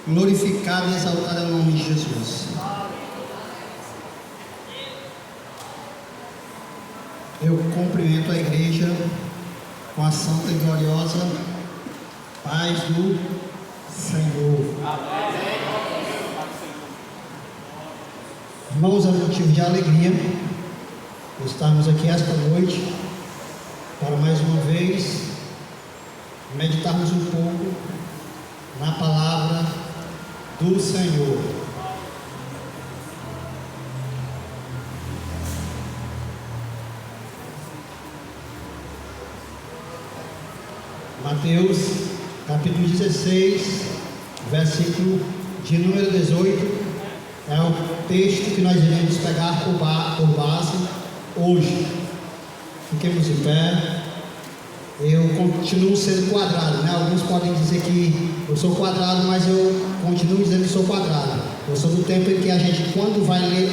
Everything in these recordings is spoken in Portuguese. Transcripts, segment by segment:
Glorificado e exaltado é o nome de Jesus. Eu cumprimento a igreja com a santa e gloriosa paz do Senhor. Irmãos, é um motivo de alegria estarmos aqui esta noite para mais uma vez meditarmos um pouco na palavra do Senhor. Mateus capítulo 16, versículo de número 18, é o texto que nós iremos pegar por base hoje. Fiquemos em pé. Eu continuo sendo quadrado, né? Alguns podem dizer que eu sou quadrado, mas eu continuo dizendo que sou quadrado. Eu sou do tempo em que a gente, quando vai ler,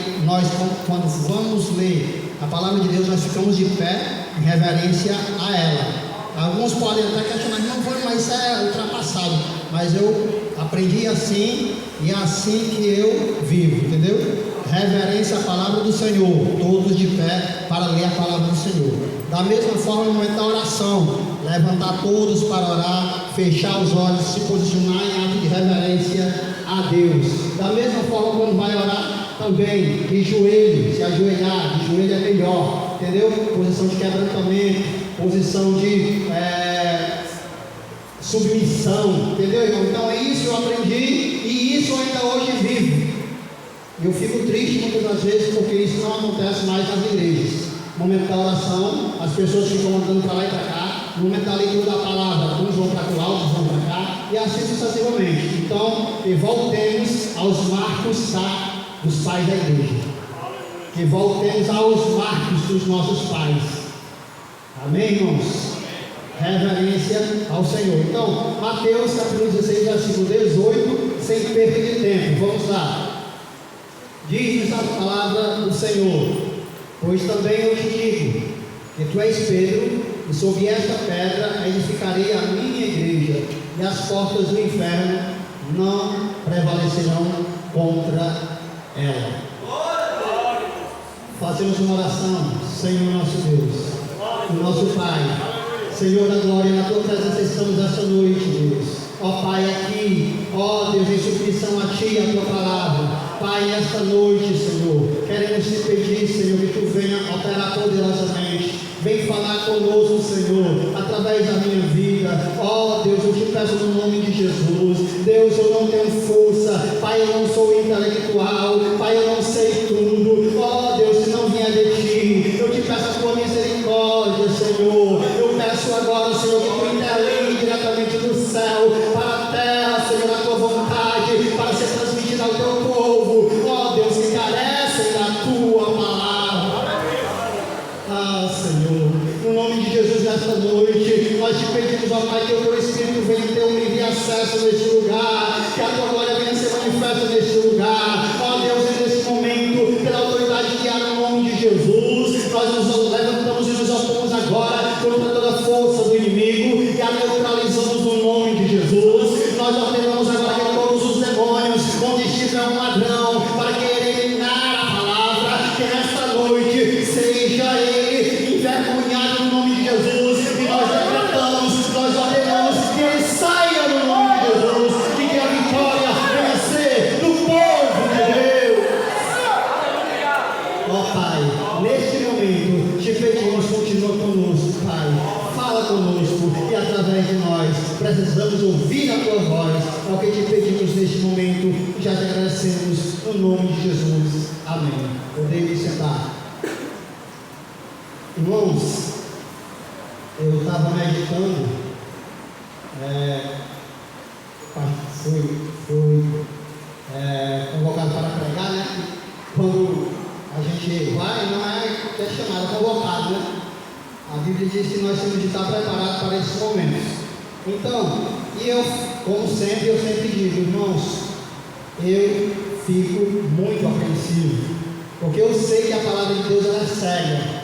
quando vamos ler a palavra de Deus, nós ficamos de pé em reverência a ela. Alguns podem até questionar, não foi, mas isso é ultrapassado. Mas eu aprendi assim e é assim que eu vivo, entendeu? Reverência à palavra do Senhor, todos de pé para ler a palavra do Senhor. Da mesma forma, no momento da oração, levantar todos para orar, fechar os olhos, se posicionar em ato de reverência a Deus. Da mesma forma, quando vai orar, também de joelho, se ajoelhar, de joelho é melhor, entendeu? Posição de quebrantamento, posição de submissão, entendeu, irmão? Então isso eu aprendi e isso eu ainda hoje vivo. Eu fico triste muitas das vezes porque isso não acontece mais nas igrejas. No momento da oração, as pessoas ficam andando para lá e para cá. No momento da leitura da palavra, uns vão para lá, outros vão para cá, e assim sucessivamente. Então, que voltemos aos marcos dos pais da igreja. Que voltemos aos marcos dos nossos pais. Amém, irmãos? Reverência ao Senhor. Então, Mateus capítulo 16, versículo 18, sem perda de tempo. Vamos lá. Diz-nos a palavra do Senhor: pois também eu te digo que tu és Pedro, e sobre esta pedra edificarei a minha igreja, e as portas do inferno não prevalecerão contra ela. Fazemos uma oração. Senhor nosso Deus, nosso Pai, Senhor da glória, na tua presença estamos esta noite, Deus. Ó Pai, aqui, ó Deus, em submissão a Ti, a tua palavra. Pai, esta noite, Senhor, queremos te pedir, Senhor, que Tu venha operar poderosamente. Vem falar conosco, Senhor, através da minha vida. Ó Deus, eu te peço no nome de Jesus. Deus, eu não tenho força. Pai, eu não sou intelectual. Pai, eu não sei tudo. Ó Deus, se não vier de Ti, eu te peço a tua misericórdia, Senhor. Eu peço agora, Senhor, que Tu intervém diretamente do céu para a terra, Senhor, a tua vontade, para ser transmitida ao teu povo. Ó Deus, que carecem da tua palavra. Ah, Senhor, no nome de Jesus, nesta noite, nós te pedimos, ó Pai, que o teu Espírito venha ter um livre acesso neste lugar, que a tua glória venha ser manifesta neste lugar. Ó Deus, e neste momento, pela autoridade que há no nome de Jesus, nós nos levantamos e nos opomos agora contra toda a força do inimigo e a neutralizamos no nome de Jesus. Nós ordenamos agora que todos os demônios, onde estiver um ladrão, para querer eliminar a palavra, que nesta noite seja ele envergonhado no nome de Jesus. E nós decretamos, nós ordenamos que ele saia no nome de Jesus e que a vitória venha ser do povo de Deus. Ó Pai, neste momento te pedimos, continua conosco, Pai. Fala conosco e através de nós precisamos ouvir a tua voz. É o que te pedimos neste momento e já te agradecemos no nome de Jesus. Amém. Podem sentar. Irmãos, eu estava meditando, fui convocado para pregar, né? Quando a gente vai, não é chamado, é convocado, né? A Bíblia diz que nós temos de estar preparados para esses momentos. Então, e eu, como sempre, eu sempre digo, irmãos, eu fico muito apreensivo, porque eu sei que a palavra de Deus ela é cega.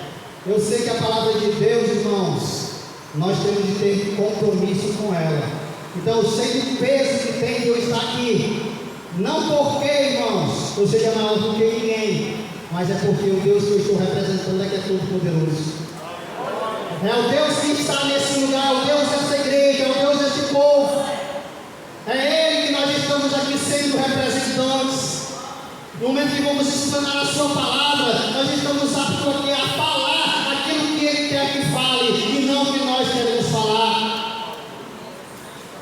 Eu sei que a palavra de Deus, irmãos, nós temos de ter compromisso com ela. Então eu sei do peso que tem de eu estar aqui. Não porque, irmãos, eu seja maior do que ninguém, mas é porque o Deus que eu estou representando é que é todo poderoso. É o Deus que está nesse lugar, o Deus dessa igreja, é o Deus desse povo. É Ele que nós estamos aqui sendo representantes. No momento que vamos explanar a sua palavra, nós estamos aptos aqui a falar aquilo que Ele quer que fale e não o que nós queremos falar.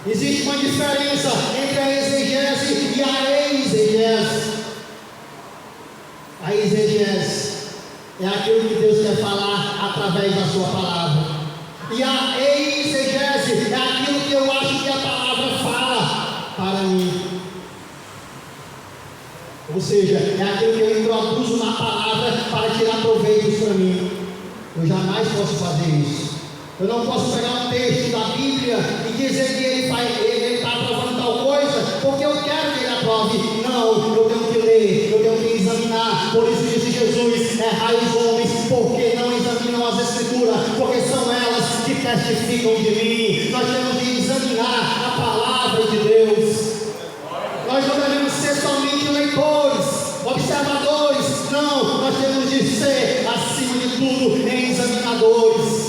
Existe uma diferença entre a exegese e a exegese. A exegese é aquilo que Deus quer falar através da sua palavra. E a exegese é aquilo que eu acho que a palavra fala para mim. Ou seja, é aquilo que eu introduzo na palavra para tirar proveitos para mim. Eu jamais posso fazer isso. Eu não posso pegar um texto da Bíblia e dizer que ele está aprovando tal coisa, porque eu quero que ele aprove. Não, eu tenho que ler, eu tenho que examinar. Por isso disse Jesus: errai os homens, porque não examinam as Escrituras, porque são elas que testificam de mim. Nós temos que examinar a palavra de Deus. Nós não devemos ser somente leitores, observadores. Não, nós temos de ser, acima de tudo, examinadores.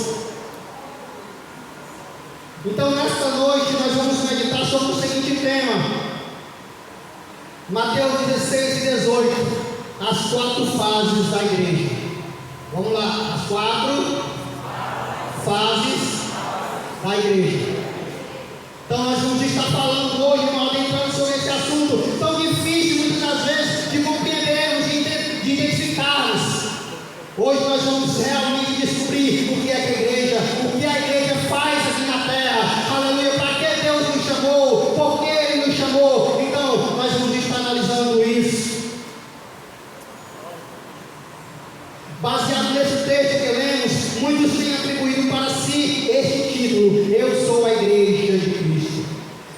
Então, nesta noite, nós vamos meditar sobre o seguinte tema: Mateus 16 e 18, as 4 fases da igreja. Vamos lá, as 4 fases da igreja. Então, nós vamos estar falando hoje, adentrando sobre esse assunto tão difícil, muitas das vezes, de compreendermos, de identificarmos. Hoje nós vamos realmente descobrir o que é que a igreja faz aqui na terra. Aleluia, para que Deus nos chamou, por que Ele nos chamou. Então, nós vamos estar analisando isso. Baseado nesse texto que lemos, muitos têm atribuído para si este título: Eu sou a igreja de Cristo,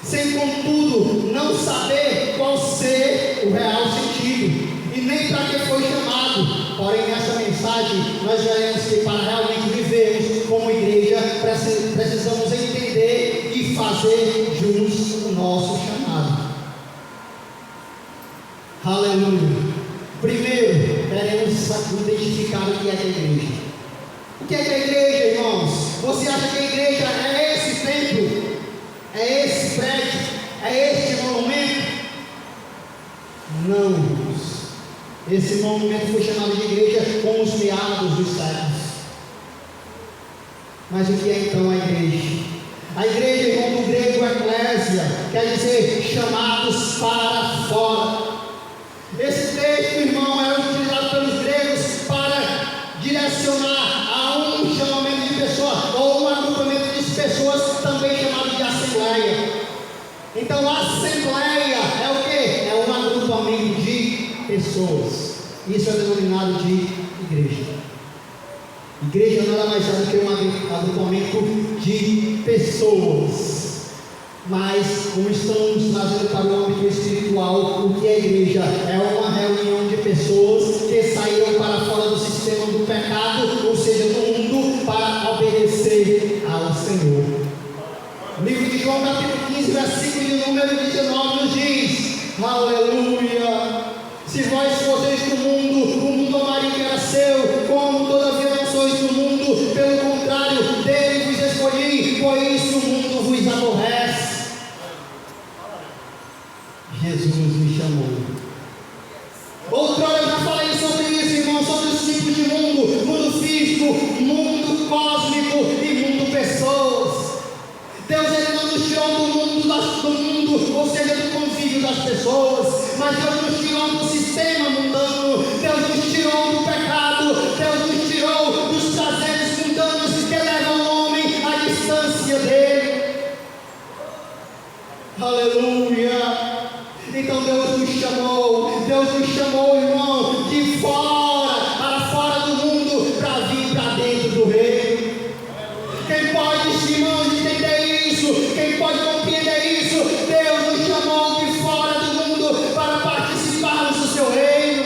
sem contudo não saber qual ser o real sentido e nem para que foi chamado. Porém, nessa mensagem nós veremos que para realmente vivermos como igreja precisamos entender e fazer jus o nosso chamado. Aleluia. Primeiro, queremos identificar o que é a igreja. O que é a igreja, irmãos? Você acha que a igreja é esse templo? É esse prédio? É este monumento? Não, irmãos. Esse monumento foi chamado de igreja com os meados dos séculos. Mas o que é então a igreja? A igreja, irmão, do grego eclésia, quer dizer chamados para fora. Esse texto, irmão, era utilizado pelos gregos para direcionar a um chamamento de pessoa, ou um agrupamento de pessoas, também chamado de assembleia. Então, a assembleia é o que? É um agrupamento de pessoas. Isso é denominado de igreja. Igreja nada mais é do que um agrupamento de pessoas. Mas, como estamos trazendo para o âmbito espiritual, o que é a igreja? É uma reunião de pessoas que saíram para fora do sistema do pecado, ou seja, do mundo, para obedecer ao Senhor. O livro de João, capítulo 15, versículo de número 19, nos diz: aleluia! Se vós fosseis do mundo, o mundo amaria o que era seu, como todavia não sois do mundo, pelo contrário, dele vos escolhi, por isso o mundo vos aborrece. Jesus me chamou. Outrora eu já falei sobre isso, irmão, sobre os tipos de mundo: mundo físico, mundo cósmico e mundo pessoas. Deus, Ele não nos tirou do mundo, ou seja, do convívio das pessoas, mas Deus nos tirou do sistema mundano. Deus nos tirou do pecado. Deus nos tirou dos prazeres mundanos que levam o homem à distância dele. Aleluia! Então Deus nos chamou, irmão, de fora, para fora do mundo, para vir para dentro do reino. Quem pode, irmãos, entender isso? Quem pode compreender isso? Deus nos chamou de fora do mundo para participarmos do seu reino.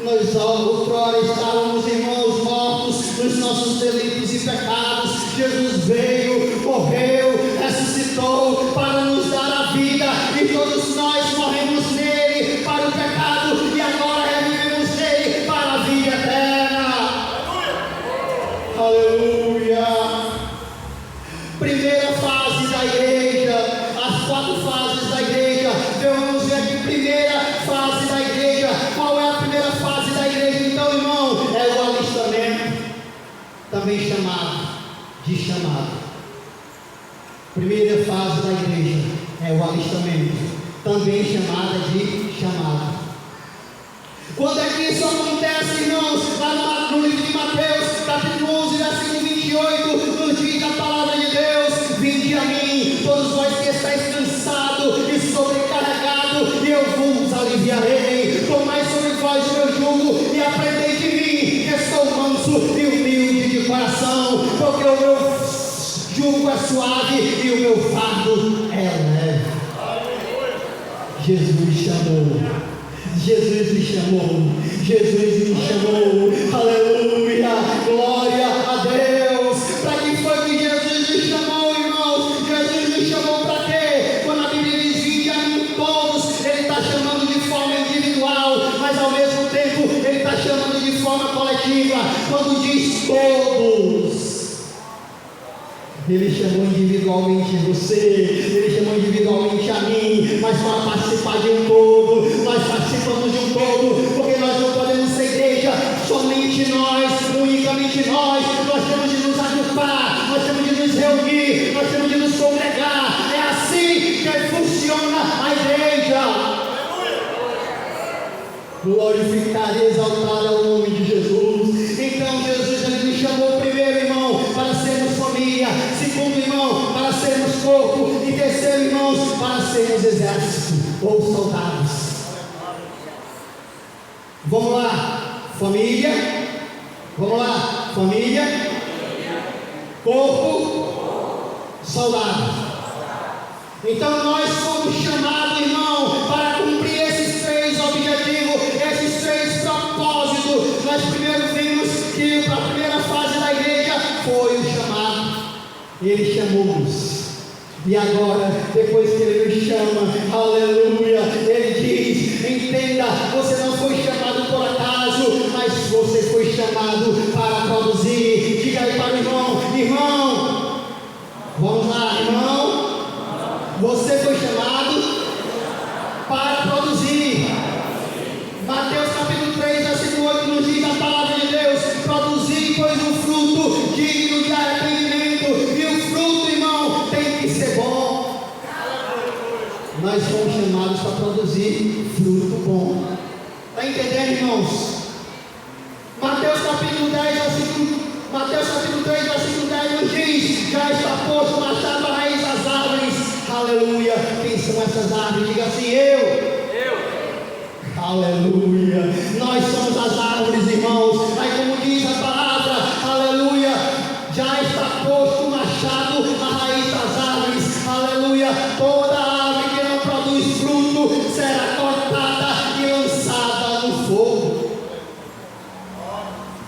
Nós outrora estávamos, irmãos, mortos nos nossos delitos e pecados. Jesus veio, morreu ressuscitou para nos dar a vida, e todos nós morremos nele para o pecado, e agora revivemos nele para a vida eterna. Aleluia! Primeira fase da igreja, as 4 fases da igreja. Então vamos ver aqui, primeira fase da igreja. Qual é a primeira fase da igreja? Então, irmão, é o alistamento, também chamado de chamado. Primeira fase da igreja é o alistamento, também chamada de chamado. Quando é que isso acontece, irmãos? Lá no livro de Mateus, capítulo 11, versículo 28, nos diz a palavra de Deus: vinde a mim, todos vós que estáis cansados e sobrecarregados, e eu vos aliviarei. Tomai sobre vós o meu jugo e aprendei de mim, que sou manso e humilde de coração, porque o meu jugo é suave e o meu fardo é leve. Jesus chamou. Jesus me chamou, Jesus me chamou, aleluia, glória a Deus. Para que foi que Jesus me chamou, irmãos? Jesus me chamou para quê? Quando a Bíblia diz vinde a mim todos, Ele está chamando de forma individual, mas ao mesmo tempo Ele está chamando de forma coletiva. Quando diz todos, Ele chamou individualmente você, Ele chamou individualmente a mim, mas para participar de um todo, nós participamos de um todo, porque nós não podemos ser igreja somente nós, unicamente nós temos de nos agrupar, nós temos de nos reunir, nós temos de nos congregar. É assim que funciona a igreja. Glorificar e exaltar o nome de Jesus. Então Jesus, Ele me chamou primeiro, irmão, para sermos família; segundo, irmão, para sermos corpo; e terceiro, irmãos, para sermos exército ou soldados. Vamos lá, família. Vamos lá, família, corpo, soldado. Então nós fomos chamados, irmão, para cumprir esses 3 objetivos, esses 3 propósitos. Nós primeiro vimos que a primeira fase da igreja foi o chamado. Ele chamou-nos. E agora, depois que Ele nos chama, aleluia, Ele diz: entenda, você não foi chamado por acaso, mas você foi chamado para produzir. Diga aí para o irmão: irmão, vamos lá, irmão, você foi chamado para produzir. Mateus capítulo 3, versículo 8 nos diz a palavra de Deus: produzir, pois, um fruto digno de arrependimento. E o fruto, irmão, tem que ser bom. Nós fomos chamados para produzir fruto bom. Está entendendo, irmãos? Mateus capítulo 3, versículo 10 nos diz: já está posto o machado à raiz das árvores. Aleluia. Quem são essas árvores? Diga assim: eu. Aleluia. Nós somos as árvores, irmãos. Aí, como diz a palavra, aleluia, já está posto o machado à raiz das árvores. Aleluia. Toda árvore que não produz fruto será cortada e lançada no fogo.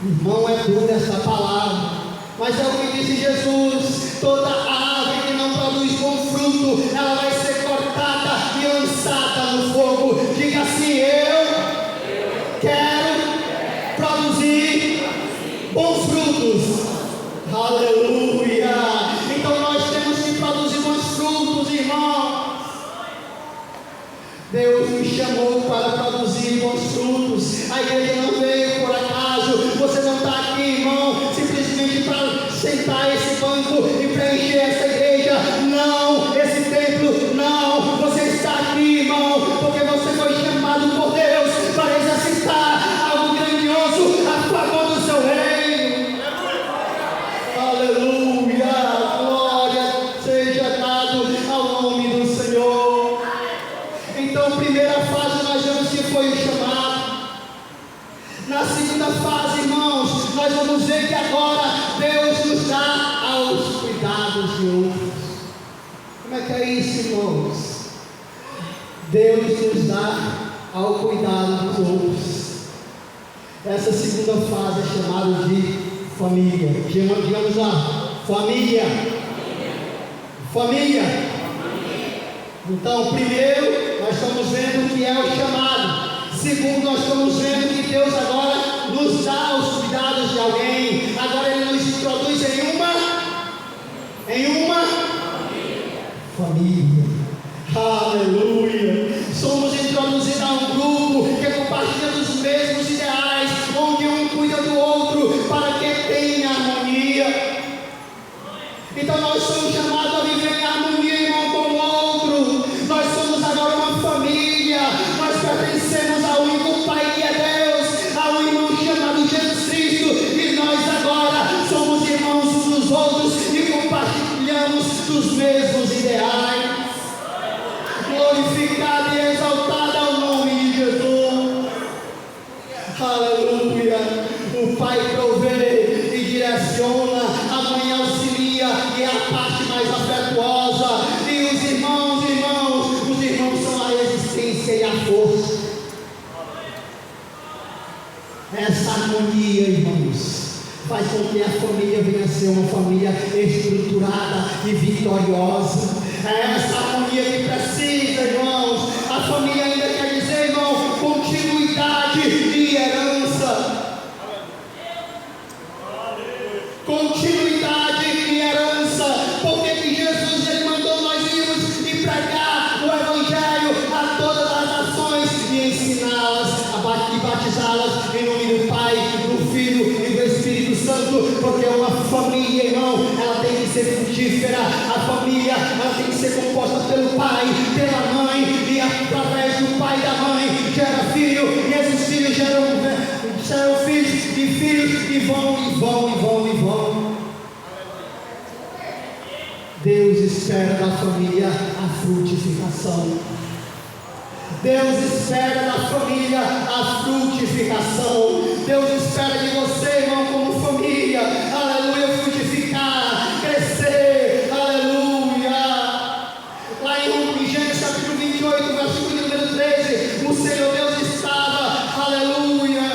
Irmão, é dura essa palavra, mas é o que disse Jesus: toda árvore que não produz bom fruto, ela vai ser cortada e lançada no fogo. Diga assim: eu quero produzir bons frutos. Aleluia. Então nós temos que produzir bons frutos, irmãos. Deus nos chamou para produzir bons frutos. A igreja não veio por acaso. Você não está aqui, irmão, simplesmente para sentar esse banco e preencher essa igreja. Não, esse templo, não. Você está aqui, irmão, porque você foi chamado por Deus para exercitar algo grandioso a favor do seu reino. Aleluia. Glória seja dado ao nome do Senhor. Então, primeira fase nós vemos que foi o chamado. Na segunda fase, irmãos, nós vamos ver que agora Deus nos dá aos cuidados de outros. Como é que é isso, irmãos? Deus nos dá ao cuidado dos outros. Essa segunda fase é chamada de família. Digamos lá: família. Família. Então, primeiro, nós estamos vendo o que é o chamado. Segundo, nós estamos vendo que Deus agora nos dá os cuidados de alguém. Agora Ele nos introduz em uma família. Aleluia! Somos introduzidos a um grupo que compartilha dos mesmos ideais, onde um cuida do outro para que tenha harmonia. Então nós somos chamados a viver em harmonia, irmão, com o outro. Nós somos agora uma família. Nós pertencemos ao único Pai que é Deus, ao irmão chamado Jesus Cristo, e nós agora somos irmãos uns dos outros e compartilhamos dos mesmos ideais. Glorificado e exaltado é o nome de Jesus. Aleluia. O Pai provê e direciona, a mãe auxilia e é a parte mais afetuosa. E os irmãos são a resistência e a força. Essa harmonia, irmãos, faz com que a família venha a ser uma família estruturada e vitoriosa. É essa harmonia que precisa, irmãos. A família ainda quer dizer, irmão, continuidade e herança. Continuidade e herança. Porque que Jesus ele mandou nós irmos e pregar o Evangelho a todas as nações e ensiná-las e batizá-las em nome do Pai, do Filho e do Espírito Santo. Porque uma família, irmão, ela tem que ser frutífera. A família ela tem que ser composta pelo pai, pela mãe, e através do pai e da mãe gera filho, e esses filhos geram filhos e filhos, e vão. Deus espera da família a frutificação. Deus espera da família a frutificação. Deus espera de você, irmão, como família, aleluia, frutificar, crescer, aleluia. Lá em Gênesis capítulo 28, versículo número 13, o Senhor Deus estava, aleluia,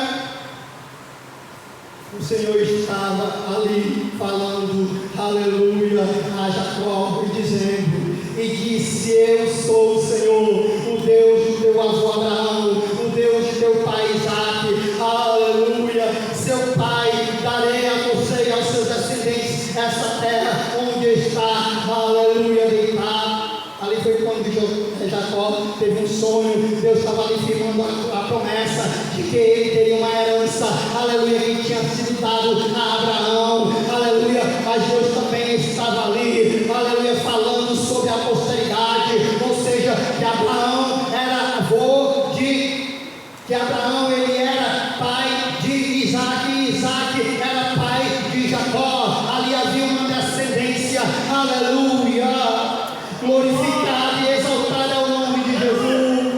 o Senhor estava ali falando, aleluia, a Jacó, e dizendo, e disse: eu sou o Senhor, o Deus do teu avô Abraão, o Deus de teu pai Isaque, aleluia. Seu pai, darei a você e aos seus descendentes essa terra onde está, aleluia, deitado. Ali foi quando Jacó teve um sonho. Deus estava ali firmando a promessa de que ele teria uma herança, aleluia, que tinha sido dado a Abraão, aleluia. Mas Deus também estava ali, aleluia, falando sobre a posteridade, ou seja, que Abraão era avô que Abraão ele era pai de Isaque, e Isaque era pai de Jacó. Ali havia uma descendência, aleluia, glorificado e exaltado é o nome de Jesus.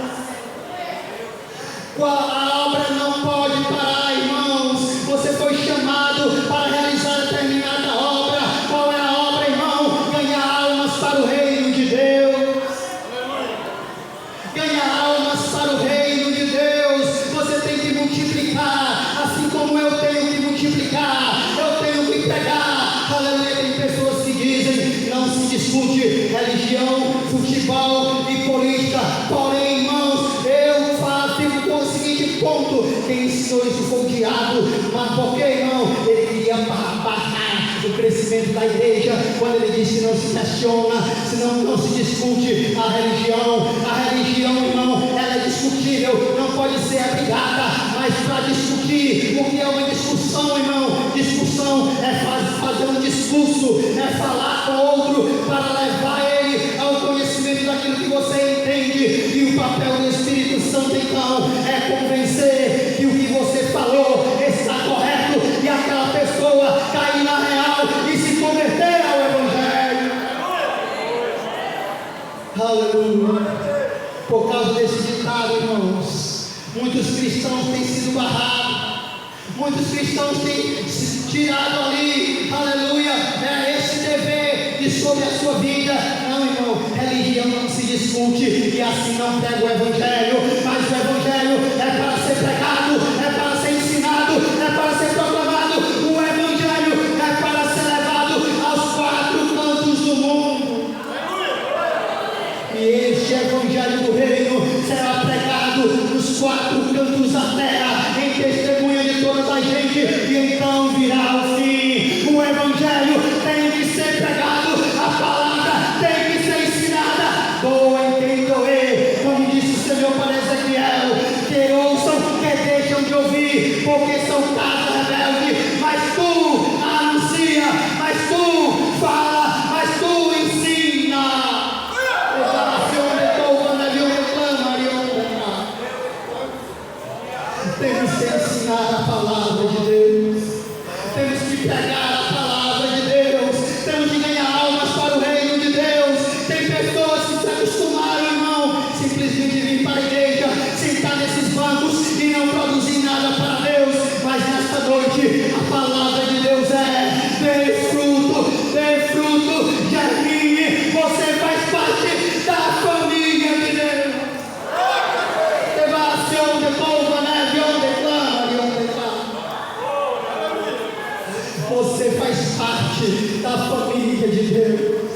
A obra não pode parar, irmãos. Você foi chamado para realizar determinada obra. Qual é a obra, irmão? Ganhar almas para o reino de Deus. Ganhar almas para o reino de Deus. Você tem que multiplicar, assim como eu tenho que multiplicar, eu tenho que pregar, aleluia. Tem pessoas que dizem, não se discute religião, futebol e política, porém, irmãos, eu fico com o seguinte ponto: quem ensinou isso foi o diabo. Mas por que, irmão? Ele queria barrar o crescimento da igreja, quando ele disse: não se questiona, senão não se discute a religião. A religião, irmão, ela é discutível, não pode ser abrigada, mas para discutir, o que é uma discussão, irmão? Discussão é fazer um discurso, é falar com o outro para levar ele ao conhecimento daquilo que você entende. E o papel do Espírito Santo, então, é convencer que o que você falou está correto e aquela pessoa cair na real e se converter ao Evangelho. Aleluia. Por causa desse ditado, irmãos, muitos cristãos têm sido barrados, muitos cristãos têm se tirado ali, aleluia, esse dever de sobre a sua vida. Não, irmão, religião não se discute, e assim não prega o Evangelho. Mas o Evangelho é para ser pregado, é para ser ensinado, é para ser proclamado. O Evangelho é para ser levado aos quatro cantos do mundo. E este Evangelho do Reino será pregado nos 4 cantos da terra, em testemunha de toda a gente, e então virá o fim. O Evangelho tem que ser pregado, a palavra tem que ser ensinada. Doem quem doer, como disse o Senhor para Ezequiel, que ouçam, que deixam de ouvir, porque são casa rebelde, mas tu anuncia, mas tu fala, mas tu ensina. Temos que ensinar a palavra de Deus, temos que pregar a palavra de Deus, temos que ganhar almas para o reino de Deus. Tem pessoas que se acostumaram, irmão, simplesmente vir para a igreja, sentar nesses bancos e não produzir nada para Deus. Mas nesta noite a palavra de Deus é: dê fruto, germine, você faz parte da família de Deus. Devação de povo, né? Você faz parte da família de Deus.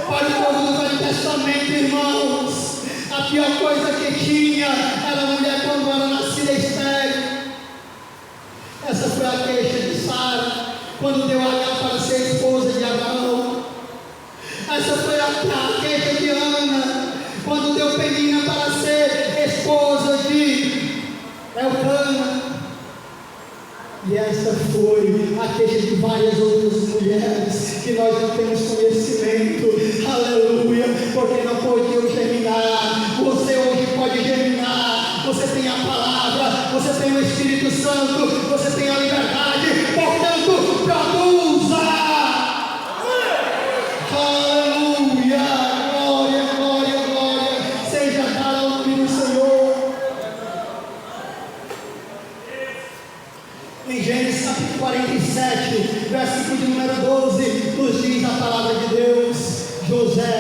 Para o povo do Velho Testamento, irmãos, a pior coisa que tinha era a mulher quando era nascida estéril. Essa foi a queixa de Sara, quando deu Agar para ser esposa de Abraão. Essa foi a queixa de Ana, quando deu Penina para ser esposa de Elcana. E essa foi a queixa de várias outras mulheres que nós não temos conhecimento, aleluia, porque não podiam germinar. Você hoje pode germinar, você tem a palavra, você tem o Espírito Santo, você tem a liberdade, portanto, produza. Aleluia, glória, seja dada ao nome do Senhor. Em Gênesis capítulo 47, versículo de número 12, nos diz a palavra de Deus: José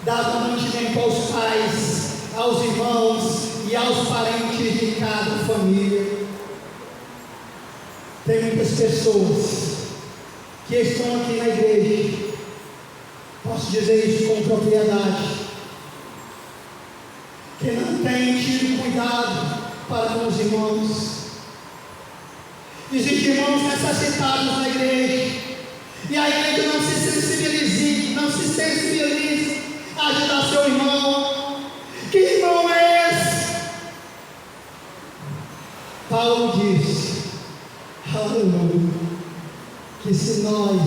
dava mantimento aos pais, aos irmãos e aos parentes de cada família. Tem muitas pessoas que estão aqui na igreja, posso dizer isso com propriedade, que não têm tido cuidado para com os irmãos. Existem irmãos necessitados na igreja, e a igreja não se sensibiliza a ajudar seu irmão. Que irmão é esse? Paulo diz, aleluia, que se nós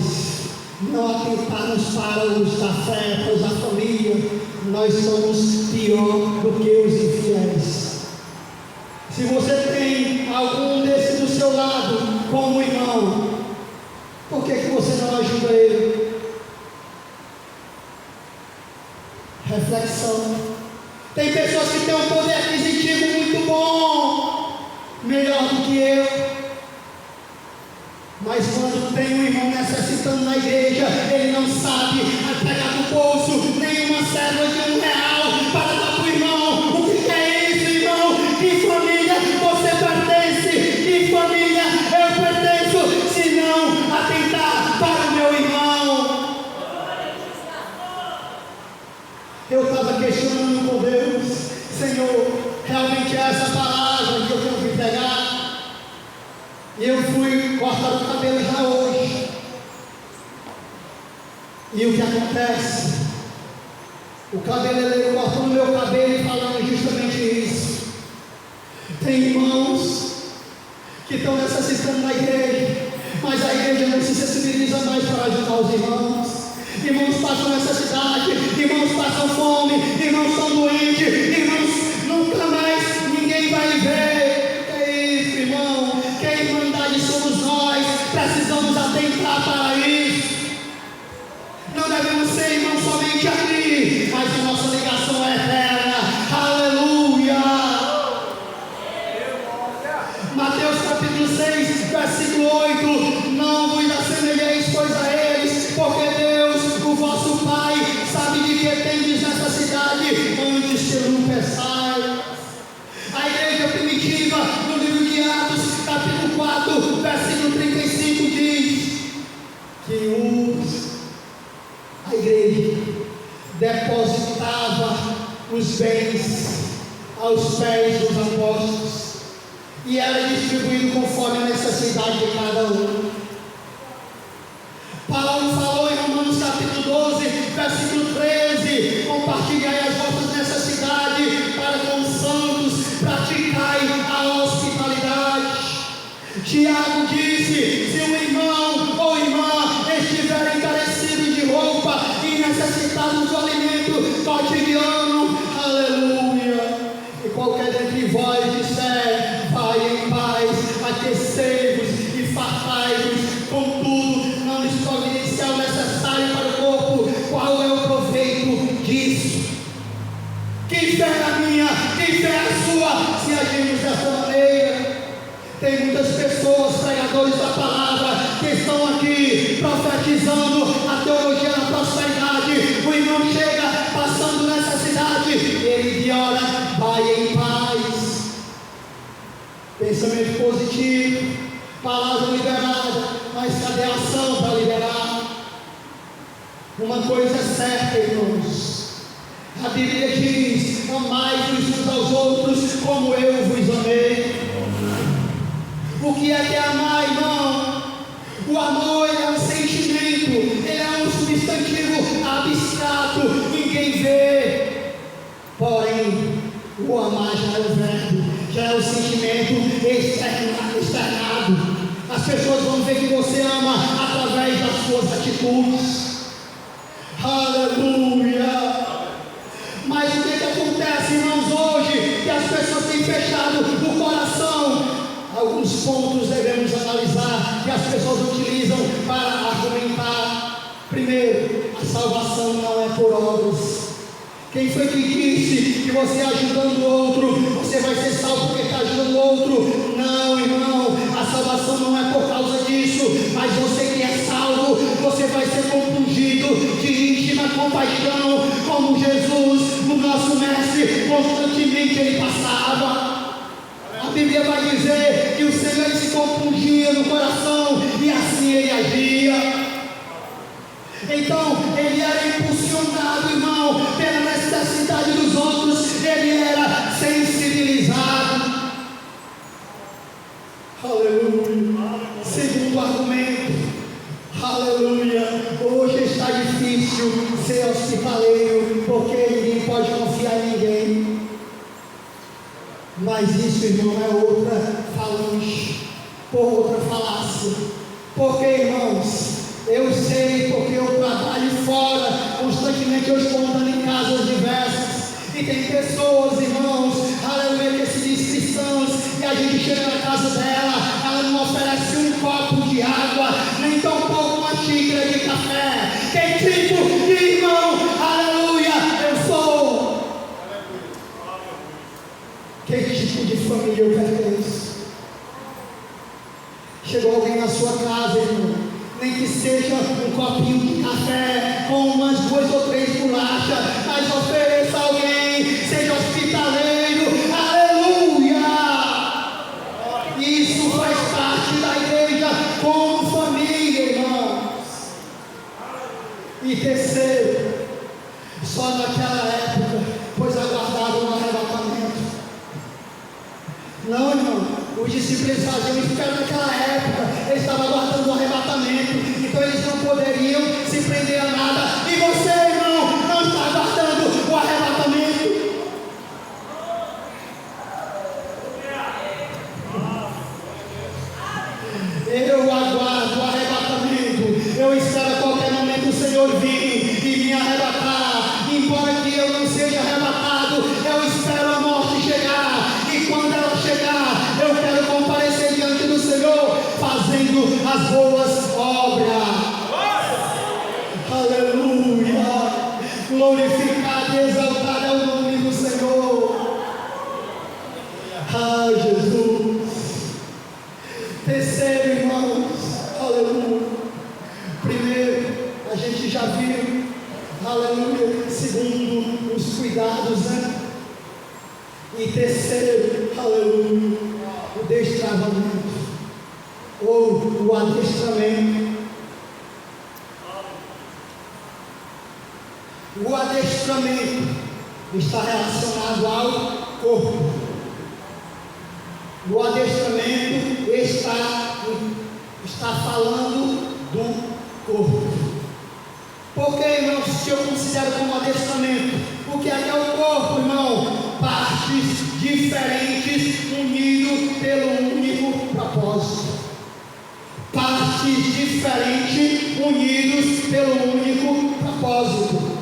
não atentarmos para os afetos da família, nós somos pior do que os infiéis. Se você tem algum desse do seu lado como irmão, por que você não ajuda ele? Reflexão. Tem pessoas que têm um poder aquisitivo muito bom, melhor do que eu, mas quando tem um irmão necessitando na igreja, ele não sabe pegar do bolso nenhuma cédula de R$1 para dar para o irmão. O que é isso, irmão? Que família você pertence? Que família eu pertenço? Se não atentar para o meu irmão. Eu estava questionando com Deus: Senhor, realmente é essa palavra que eu tenho que pegar? E eu fui cortar o cabelo já hoje. E o que acontece? O cabeleireiro cortando meu cabelo e falando justamente isso. Tem irmãos que estão necessitando da igreja, mas a igreja não se sensibiliza mais para ajudar os irmãos. Irmãos passam necessidade, irmãos passam fome, irmãos estão doentes, irmãos nunca mais ninguém vai ver. É isso, irmão. Que a irmandade somos nós, precisamos atentar para isso. Não devemos ser irmãos somente aqui, mas a nossa ligação é eterna. Aleluia. Mateus capítulo 6, versículo 8: não vos assemelheis, pois, a eles, porque Deus, o vosso Pai, sabe de que tendes necessidade antes que o peçais. A igreja primitiva, no livro de Atos, capítulo 4, versículo 35, diz que a igreja depositava os bens aos pés dos apóstolos e era distribuído conforme a necessidade de cada um. Paulo falou em Romanos capítulo 12, versículo 13: compartilhai as vossas necessidades para com os santos, praticai a hospitalidade. Tiago disse: se um irmão ou irmã estiver encarecido de roupa e necessitado do alimento cotidiano, aleluia, e qualquer dentre vós disser: vai em paz, aquecei-vos e fartai-vos, contudo não lhes providenciar o necessário para o corpo, qual é o proveito disso? Que fé é a minha, que fé é a sua, se agimos dessa maneira? Tem muitas pessoas, pregadores da palavra, que estão aqui profetizando a teologia da prosperidade. O irmão chega passando necessidade e ele ora: vai em paz. Pensamento positivo, palavra liberada, mas cadê a ação para liberar? Uma coisa é certa, irmãos, a Bíblia diz: amai-vos uns aos outros como eu vos amei. O que é amar, irmão? O amor é um sentimento, ele é um substantivo abstrato, ninguém vê. Porém, o amar já é o verbo, já é o sentimento externado. As pessoas vão ver que você ama através das suas atitudes. Aleluia! Mas o que acontece, irmãos, hoje? Que as pessoas têm fechado o coração. Alguns pontos devemos analisar que as pessoas utilizam para argumentar. Primeiro, a salvação não é por obras. Quem foi que disse que você ajudando o outro, você vai ser salvo porque está ajudando o outro? Não, irmão, a salvação não é por causa disso, mas você que é salvo, você vai ser compungido de íntima compaixão, como Jesus, o nosso mestre, constantemente ele passava. A Bíblia vai dizer que o Senhor se compungia no coração e assim ele agia. Então ele era impulsionado, irmão, pela necessidade dos outros, ele era sensibilizado. Aleluia. Segundo argumento, aleluia, hoje está difícil ser hospitaleiro, porque ninguém pode confiar em ninguém. Mas isso, irmão, é outra falange, por outra falácia. Porque, irmãos, eu sei, porque eu trabalho fora, constantemente eu estou andando em casas diversas, e tem pessoas, irmãos, aleluia, que se diz cristãos, e a gente chega na casa dela, ela não oferece um copo de água, nem tampouco uma xícara de café. Que tipo de irmão, aleluia, eu sou? Que tipo de família eu pertenço? Chegou alguém na sua casa, irmão, nem que seja um copinho de café com umas 2 ou 3 bolachas, mas ofereça a alguém, seja hospitaleiro, aleluia! Isso faz parte da igreja como família, irmãos. E terceiro, só naquela época, pois aguardavam o arrebatamento. Não, irmão, os discípulos faziam isso naquela época, eles estavam aguardando o arrebatamento, então eles não poderiam se prender a nada. E você, irmão, não está aguardando o arrebatamento? Eu aguardo o arrebatamento, eu espero a qualquer momento o Senhor vir e me arrebatar. Embora que eu não seja arrebatado, eu espero a morte chegar, e quando ela chegar, eu quero comparecer diante do Senhor, fazendo as boas obras. Aleluia! Glorificado e exaltado é o nome do Senhor. Ah, Jesus! Terceiro, irmãos, aleluia. Primeiro, a gente já viu, aleluia. Segundo, os cuidados, né? E terceiro, aleluia, o destravamento, ou o adestramento. O adestramento está relacionado ao corpo. O adestramento está falando do corpo. Porque, irmãos, se eu considero como adestramento, o que é o corpo, irmão? Partes diferentes unidas pelo único propósito. Partes diferentes unidos pelo único propósito.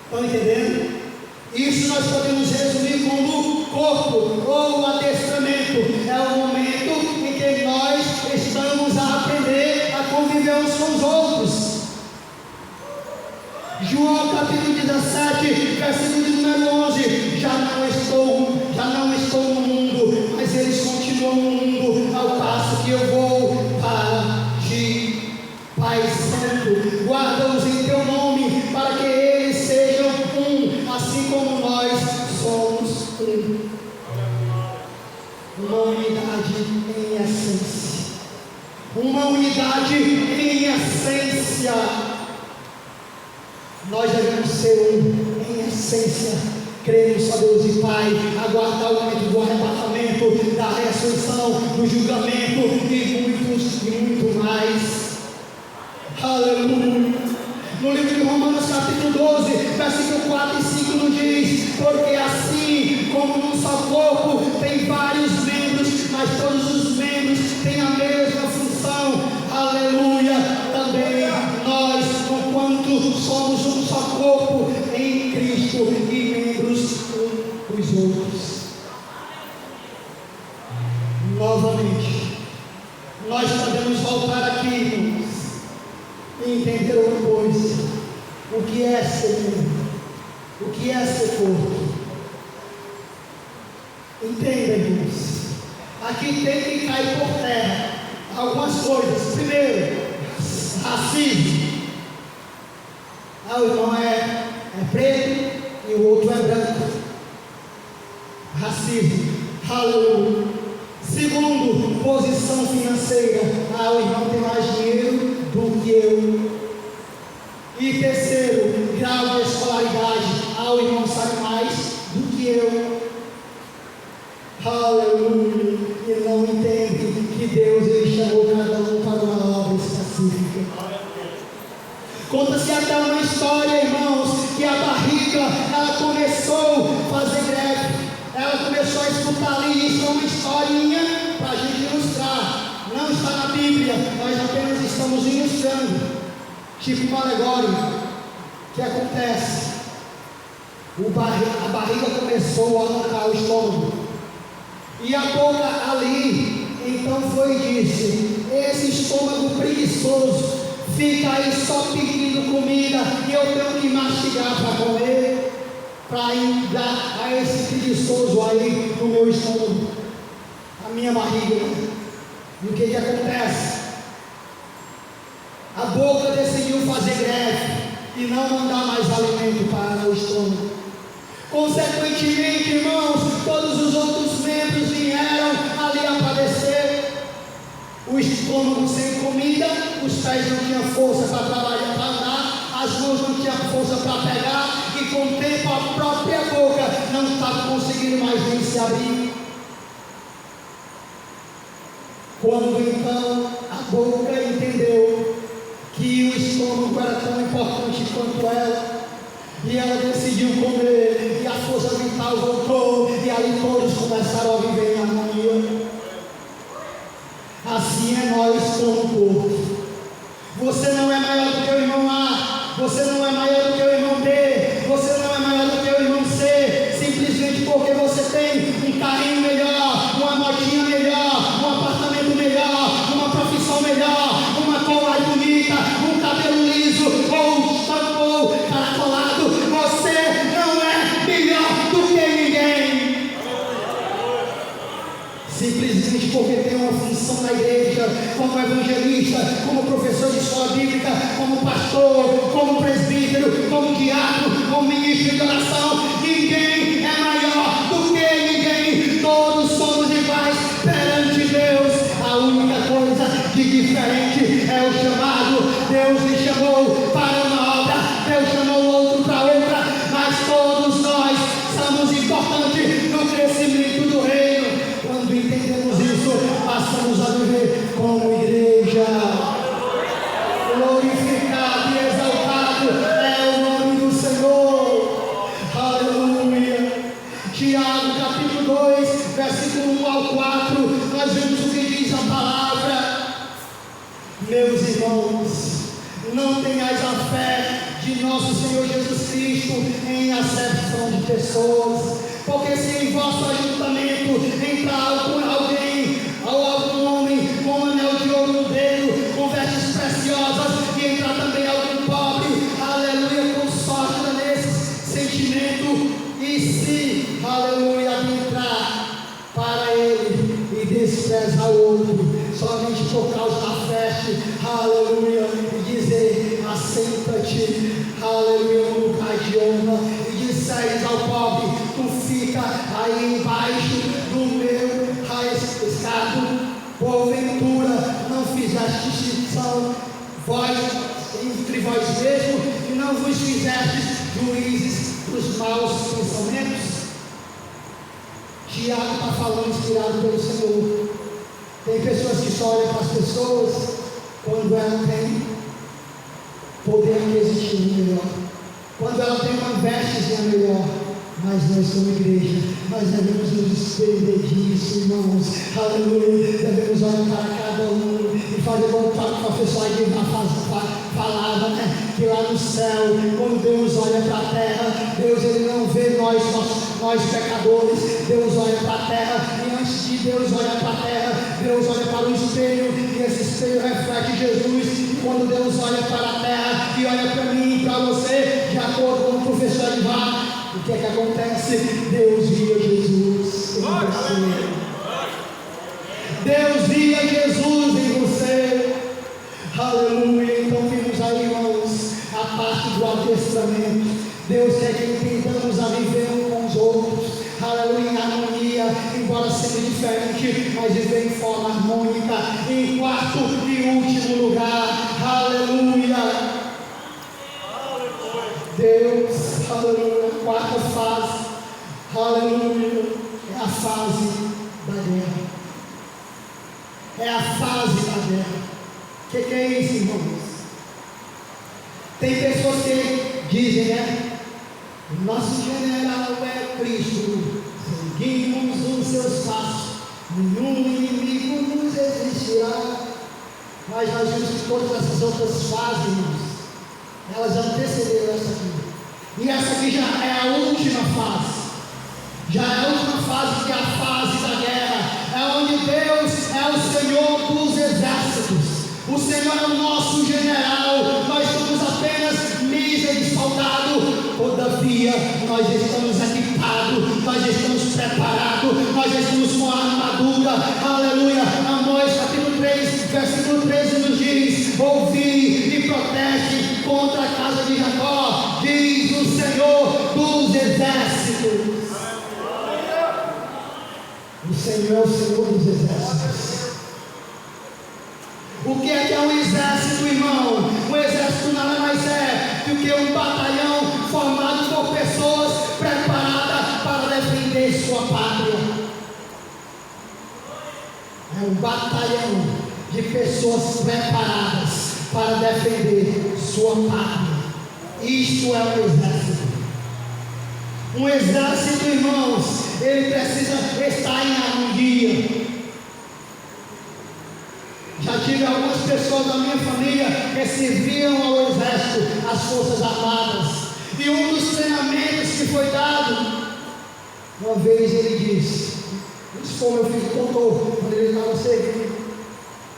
Estão entendendo? Isso nós podemos resumir como corpo ou adestramento. É o momento em que nós estamos a aprender a conviver uns com os outros. João capítulo 17, versículo de número 11. Já não estou no mundo, mas eles continuam no mundo, ao passo que eu vou para ti. Pai Santo, guarda-os em teu nome, para que eles sejam um, assim como nós somos um. Uma unidade em essência. Uma unidade em essência. Nós devemos ser um em essência. Cremos, ó Deus e Pai, aguardar o momento do arrebatamento, da ressurreição, do julgamento e muito mais. Aleluia. No livro de Romanos capítulo 12, versículo 4 e 5 nos diz: porque assim como num só corpo tem vários membros, mas todos os membros têm a mesma função. Aleluia. Também nós, enquanto somos um só corpo em Cristo e membros uns dos outros. Novamente, nós podemos voltar aqui, irmãos, e entender uma coisa: o que é ser membro, o que é ser corpo. Entenda, irmãos, aqui tem que cair por terra algumas coisas. Primeiro, racismo. O irmão é preto e o outro é branco. Racismo. Aleluia. Segundo, posição financeira. O irmão tem mais dinheiro do que eu. E terceiro, grau de escolaridade. O irmão sabe mais do que eu. Aleluia. E não entende que Deus ele chamou cada um para uma obra específica. Conta-se até uma história, irmãos, que a barriga, ela começou a fazer greve. Ela começou a escutar ali. Isso é uma historinha para a gente ilustrar. Não está na Bíblia, nós apenas estamos ilustrando. Tipo uma alegoria. O que acontece? A barriga começou a arrancar o estômago. E a boca ali, então foi e disse: esse estômago preguiçoso fica aí só pedindo comida e eu tenho que mastigar para comer, para ir dar a esse preguiçoso aí no meu estômago, a minha barriga. E o que acontece? A boca decidiu fazer greve e não mandar mais alimento para o estômago. Consequentemente, irmãos, todos os outros membros vieram ali a padecer. O estômago sem comida, os pés não tinham força para trabalhar, para andar, as mãos não tinham força para pegar, e com o tempo a própria boca não estava conseguindo mais nem se abrir. Quando então a boca entendeu que o estômago era tão importante quanto ela, e ela decidiu comer, e a força vital voltou, e aí todos começaram a viver em harmonia. Assim é nós como corpo. Você não é maior do que o irmão A, você não é maior do que o irmão B, você não é maior do que o irmão C, simplesmente porque você tem um carrinho melhor, uma motinha melhor, um apartamento melhor, uma profissão melhor, uma cor mais bonita, um cabelo liso ou um shampoo caracolado. Você não é melhor do que ninguém. Simplesmente porque tem uma função na igreja, como evangelista, como professor de escola bíblica, como pastor, como presbítero, como diácono, como ministro de oração. Ninguém é maior do que ninguém. Todos somos iguais perante Deus. A única coisa de diferente é o chamado. Deus me chamou para uma obra, Deus chamou outro para não tenhais a fé de nosso Senhor Jesus Cristo em acepção de pessoas. Porque se em vosso ajuntamento entrar alguém, ou algum homem com um anel de ouro no dedo, com vestes preciosas, e entrar também algum pobre, aleluia, com sorte nesse sentimento, e se, aleluia, entrar para ele e desprezar o outro, somente por causa da festa, aleluia, e dizer, assenta-te, aleluia, no lugar de honra, e disseres ao pobre, tu fica aí embaixo do meu escado, porventura não fizeste distinção entre vós mesmos, e não vos fizestes juízes dos maus pensamentos. Tiago está falando inspirado pelo Senhor. Tem pessoas que só olham para as pessoas quando ela tem poder aquisitivo melhor, quando ela tem uma vestezinha melhor. Mas nós somos igreja, nós devemos nos despender disso, irmãos, aleluia. Devemos olhar para cada um e fazer como o professor Aguilar falava, né? Que lá no céu, quando Deus olha para a terra, Deus ele não vê nós pecadores. Deus olha para a terra, e antes de Deus olhar para a terra, Deus olha para o espelho, e esse espelho reflete Jesus. E quando Deus olha para a terra e olha para mim e para você, de acordo com o professor Aguilar, o que é que acontece? Deus via Jesus em você. Deus via Jesus em você. Aleluia. Então vimos aí, irmãos, a parte do adestramento. Deus quer que entendamos a viver uns com os outros. Aleluia, em harmonia, embora sendo diferente, mas viver em forma harmônica. Em quarto e último lugar, aleluia, Deus, aleluia, quarta fase, aleluia, é a fase da guerra. É a fase da guerra. O que é isso, irmãos? Tem pessoas que dizem, né? Nosso general é Cristo, seguimos os seus passos, nenhum inimigo nos resistirá. Mas nós vimos que todas essas outras fases, irmãos, elas antecederam essa aqui. E essa aqui já é a última fase. Já é a última fase, que é a fase da guerra. É onde Deus é o Senhor dos exércitos. O Senhor é o nosso general. Nós somos apenas míseros soldados. Todavia, nós estamos equipados, nós estamos preparados, nós estamos com a armadura. Aleluia. Amós capítulo 3, versículo 13 nos diz: ouvi e protege contra a casa de Jacó, diz o Senhor dos exércitos. O Senhor é o Senhor dos exércitos. O que é um exército, irmão? Um exército nada mais é do que um batalhão formado por pessoas preparadas para defender sua pátria. É um batalhão de pessoas preparadas para defender sua pátria. Isto é um exército. Um exército, irmãos, ele precisa estar em harmonia. Já tive algumas pessoas da minha família que serviam ao exército, às forças armadas. E um dos treinamentos que foi dado, uma vez ele disse, isso foi meu filho que contou, quando ele estava servindo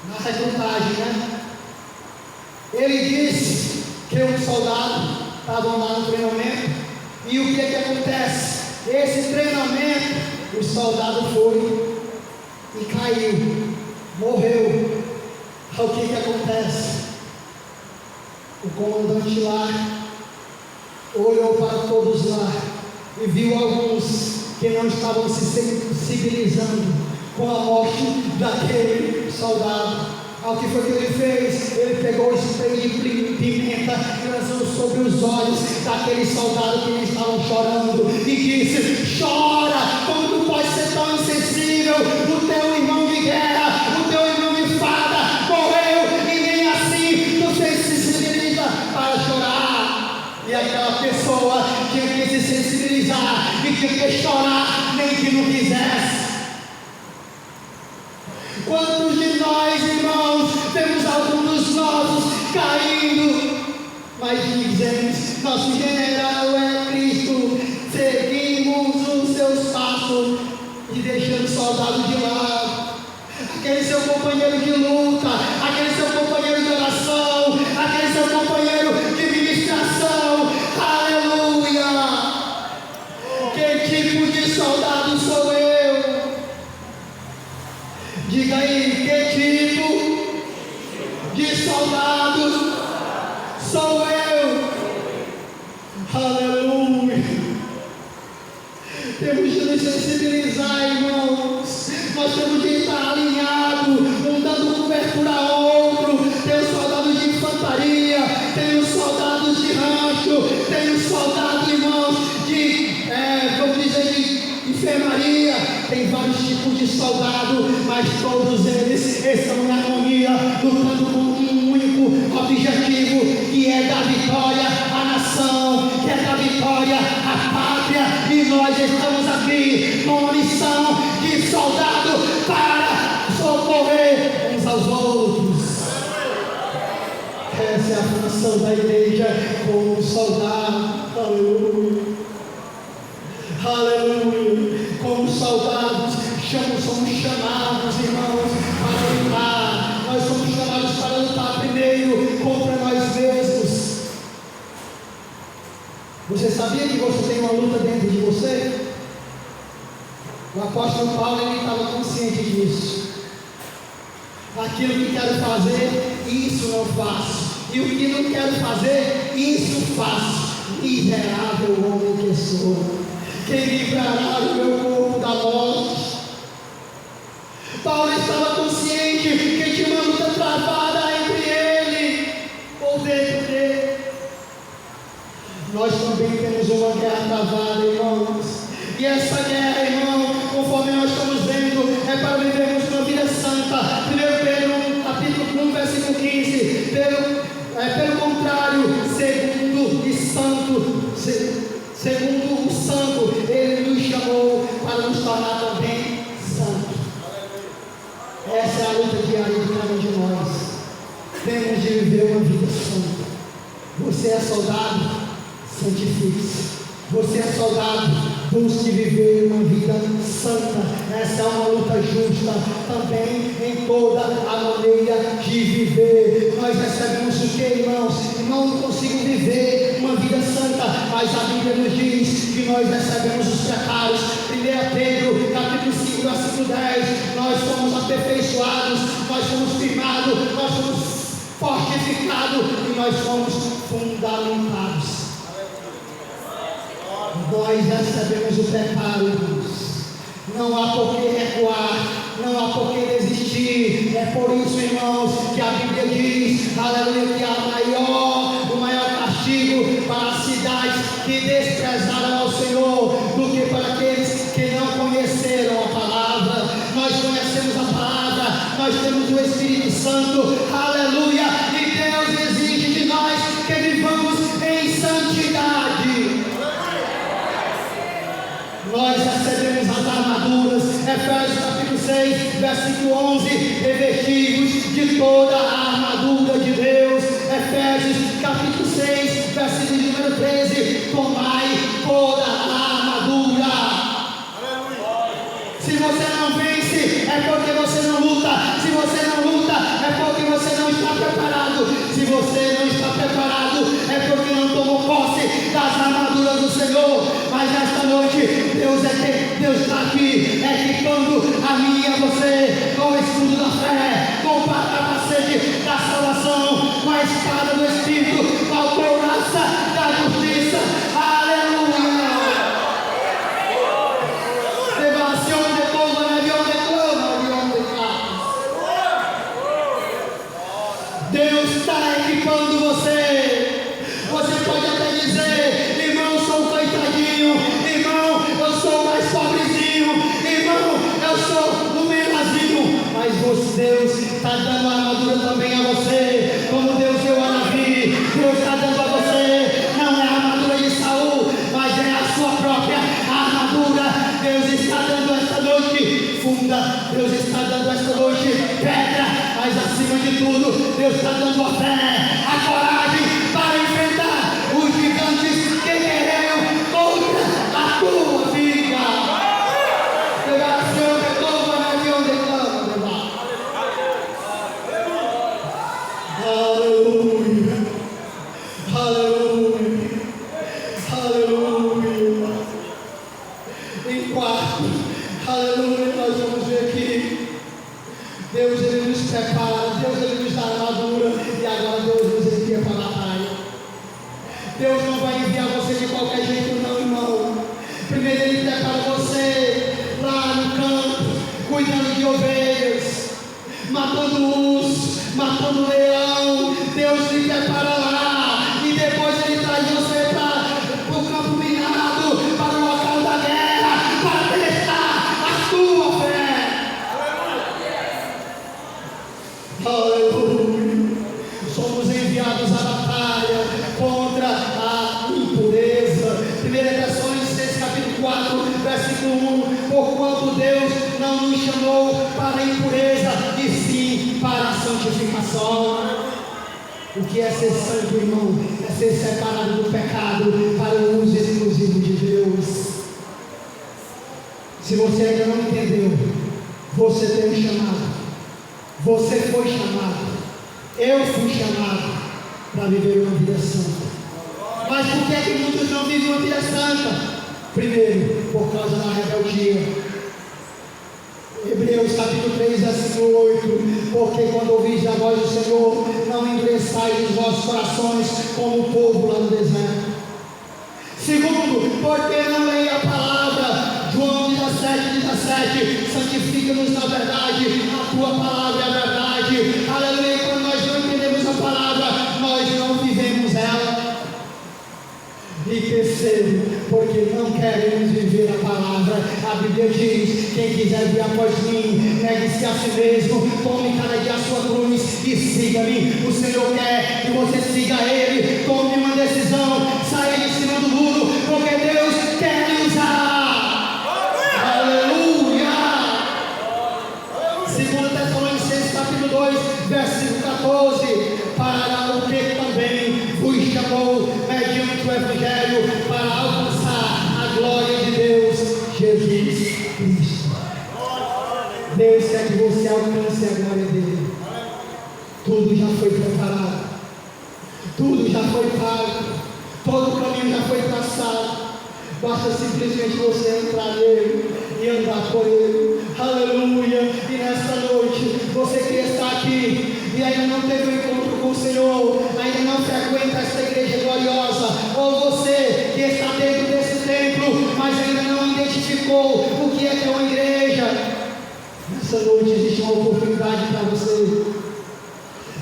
na recrutagem, né? Ele disse que um soldado estava lá no treinamento, e o que acontece? Esse treinamento, o soldado foi e caiu, morreu. O que acontece? O comandante lá olhou para todos lá e viu alguns que não estavam se sensibilizando com a morte daquele soldado. O que foi que ele fez? Ele pegou o spray de pimenta e lançou sobre os olhos daquele soldado que eles estavam chorando e disse: chora, como tu pode ser tão insensível? O teu irmão de guerra, o teu irmão de farda morreu e nem assim tu se sensibiliza para chorar. E aquela pessoa tinha que se sensibilizar e tinha que chorar, nem que não quisesse. Quantos de nós, irmãos, temos alguns dos nossos caindo mas dizemos: nosso general é Cristo, seguimos os seus passos e deixando o soldado de lado, aquele seu companheiro de luta, aquele seu companheiro de oração, aquele seu companheiro de ministração. Aleluia! Que tipo de soldado sou eu? Diga aí, que tipo de soldado sou eu? Aleluia! Temos de nos sensibilizar, irmãos. Nós temos de estar alinhados, um dando cobertura a outro. Tem os soldados de infantaria, tem os soldados de rancho, tem os soldados, irmãos, vamos dizer, de enfermaria. Tem vários tipos de soldado, mas todos eles estão em harmonia, lutando com um único objetivo, que é dar vitória à nação, que é dar vitória à pátria. E nós estamos aqui com uma missão de soldado para socorrer uns aos outros. Essa é a função da igreja como soldado. Aleluia. Aleluia. Como soldados, somos chamados, irmãos, para lutar. Nós somos chamados para lutar primeiro contra nós mesmos. Você sabia que você tem uma luta dentro de você? O apóstolo Paulo, ele estava consciente disso. Aquilo que quero fazer, isso não faço. E o que não quero fazer, isso faço. Miserável homem que sou, quem livrará o meu corpo da morte? Paulo estava consciente que tinha uma luta travada entre ele ou dentro dele. Nós também temos uma guerra travada, irmãos. E essa guerra, irmão, conforme nós estamos vendo, é para vivermos uma vida santa. 1 Pedro, capítulo 1, versículo 15. Pelo contrário, segundo o santo, ele nos chamou para nos tornar também santos. Essa é a luta diária de cada um de nós. Temos de viver uma vida santa. Você é soldado, santifique-se. Você é soldado, busque viver uma vida santa. Essa é uma luta justa também em toda a maneira de viver. Nós recebemos o que, irmãos? Não consigo viver uma vida santa, mas a Bíblia nos diz que nós recebemos os pecados. 1 Pedro, capítulo 5, versículo 10. Nós fomos aperfeiçoados, nós fomos firmados, nós fomos fortificados e nós fomos fundamentados. Nós recebemos o preparo, irmãos. Não há por que recuar, não há por que desistir. É por isso, irmãos, que a Bíblia diz, aleluia, que há o maior castigo para as cidades que desprezaram ao Senhor do que para aqueles que não conheceram a palavra. Nós conhecemos a palavra, nós temos o Espírito Santo, aleluia, e Deus exige de nós que vivamos em santidade. Nós recebemos as armaduras, Efésios capítulo 6, versículo 11, revestivos de toda a armadura de Deus. Efésios capítulo 6, versículo número 13, tomai toda a armadura. Se você não vence, é porque você não luta. Se você não luta, é porque você não está preparado. Se você não está preparado, é porque não tomou posse das armaduras do Senhor. Mas nesta noite, Deus está aqui, equipando a mim e a você com o escudo da fé, com o capacete da salvação, com a espada do Espírito, com a couraça da justiça. Aleluia! Revelação de povo na avião de Deus está equipando você. Você pode até dizer, irmão, sou um coitadinho, irmão, eu sou mais pobrezinho, irmão, eu sou um melazinho, mas Deus está dando a armadura também a você, como Deus deu a Davi. Deus está dando a você, não é a armadura de Saul, mas é a sua própria armadura. Deus está dando esta noite funda, Deus está dando esta noite pedra, mas acima de tudo, Deus está dando a fé, a coragem para enfrentar Aleluia. Aleluia. Em quarto, aleluia, nós vamos ver aqui. Deus, Ele nos prepara, Deus, Ele nos dá armadura, e agora Deus nos envia para a batalha. Deus não vai enviar você de qualquer jeito, não, irmão. Primeiro Ele prepara você lá no campo, cuidando de ovelhas, matando urso, matando leão. Deus lhe prepara lá, e depois Ele traz você para o campo minado, para o local da guerra, para testar a sua fé. Aleluia. Somos enviados à batalha contra a impureza. 1 Tessalonicenses capítulo 4, versículo 1. Porquanto Deus não nos chamou para a impureza, e sim para a santificação. O que é ser santo, irmão? É ser separado do pecado para o uso exclusivo de Deus. Se você ainda não entendeu, você tem um chamado. Você foi chamado. Eu fui chamado para viver uma vida santa. Mas por que muitos não vivem uma vida santa? Primeiro, por causa da rebeldia. Hebreus capítulo 3, versículo 8. Porque quando ouvis a voz do Senhor, não endureçais os vossos corações como o povo lá no deserto. Segundo, porque não leia a palavra. João 17, santifica-nos na verdade, a tua palavra é a verdade. Aleluia. Quando nós não entendemos a palavra, nós não vivemos ela. E terceiro, porque não queremos viver a palavra. A Bíblia diz: quem quiser vir após mim, negue-se a si mesmo, tome cada dia a sua cruz e siga-me. O Senhor quer que você siga Ele. Tome uma decisão, saia de cima do muro, porque Deus quer lhe usar. Aleluia. 2 Tessalonicenses capítulo 2, versículo 14. Para o que também vos chamou mediante o Evangelho, para alcançar a glória de Deus, Jesus Cristo. Deus quer que você alcance a glória dele. Tudo já foi preparado, tudo já foi pago, todo o caminho já foi traçado. Basta simplesmente você entrar nele e andar por ele. Aleluia. E nesta noite, você que está aqui e ainda não teve um encontro com o Senhor, ainda não frequenta esta igreja gloriosa, ou você que está dentro desse templo, mas ainda não identificou o que é uma igreja, nessa noite existe uma oportunidade para você.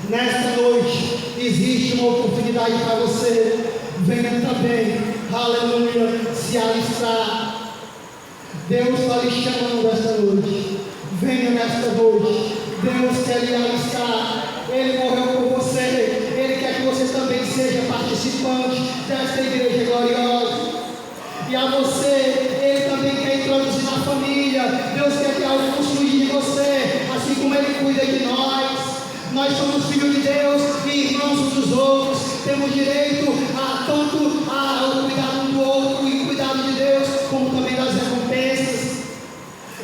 Nesta noite existe uma oportunidade para você. Venha também, aleluia, se alistar. Deus está lhe chamando esta noite. Venha nesta noite. Deus quer lhe alistar. Ele morreu por você. Ele quer que você também seja participante desta igreja gloriosa. E a você, Ele também quer introduzir na família. Deus quer que algo construir de você, assim como Ele cuida de nós. Nós somos filhos de Deus e irmãos uns dos outros. Temos direito a tanto ao cuidado um do outro e cuidado de Deus, como também das recompensas.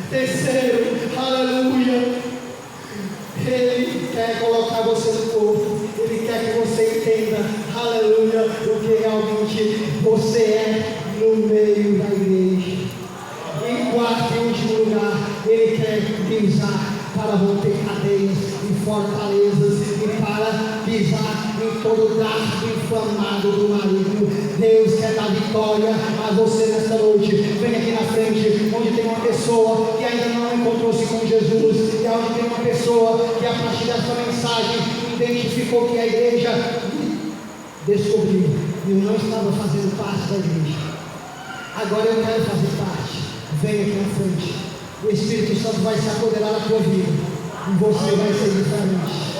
Terceiro, aleluia, Ele quer colocar você no corpo. Ele quer que você entenda, aleluia, o que realmente você é no meio da igreja. Em quarto e último lugar, Ele quer te usar para romper cadeias e fortalezas e para pisar em todo o dardo inflamado do maligno. Deus quer dar vitória a você nesta noite. Vem aqui na frente, onde tem uma pessoa que ainda não encontrou-se com Jesus, e onde tem uma pessoa que a partir dessa mensagem identificou que a igreja descobriu e eu não estava fazendo parte da igreja. Agora eu quero fazer parte. Vem aqui na frente. O Espírito Santo vai se apoderar da tua vida e você vai ser diferente.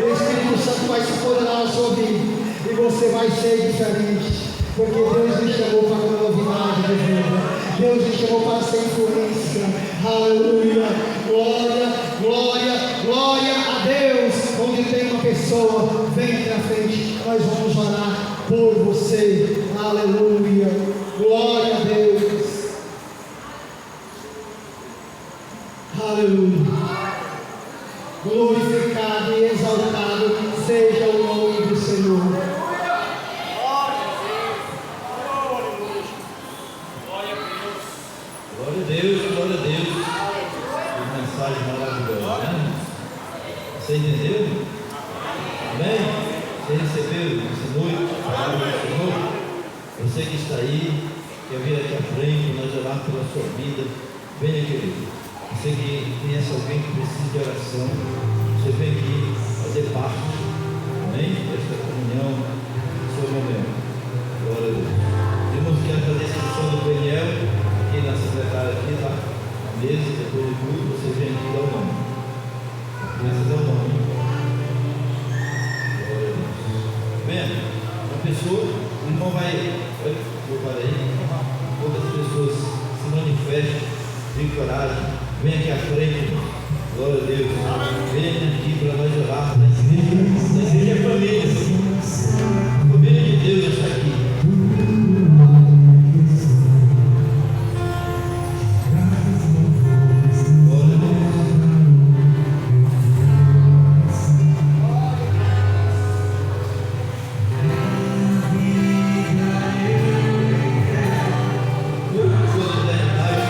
O Espírito Santo vai se apoderar da sua vida e você vai ser diferente, porque Deus me chamou para uma novidade de vida. Deus me chamou para ser influência. Aleluia, glória, glória, glória a Deus. Onde tem uma pessoa, vem aqui na frente, nós vamos orar por você. Aleluia, glória a Deus. Aleluia. Glorificado e exaltado seja o nome do Senhor. Você que está aí, quer vir aqui à frente, nós orarmos pela sua vida. Venha, querido. Você que conhece alguém que precisa de oração, você vem aqui fazer parte, amém? Desta comunhão, do seu momento. Glória a Deus. Irmãos, quero fazer a inscrição do Daniel, aqui na secretária, aqui, tá? Na mesa, depois de tudo, você vem aqui e dá o nome. A criança dá o nome. Glória a Deus. Venha, uma pessoa, o irmão vai colocar aí, outras pessoas se manifestam, de coragem, vem aqui à frente, glória a Deus, vem aqui para nós orarmos na igreja é família.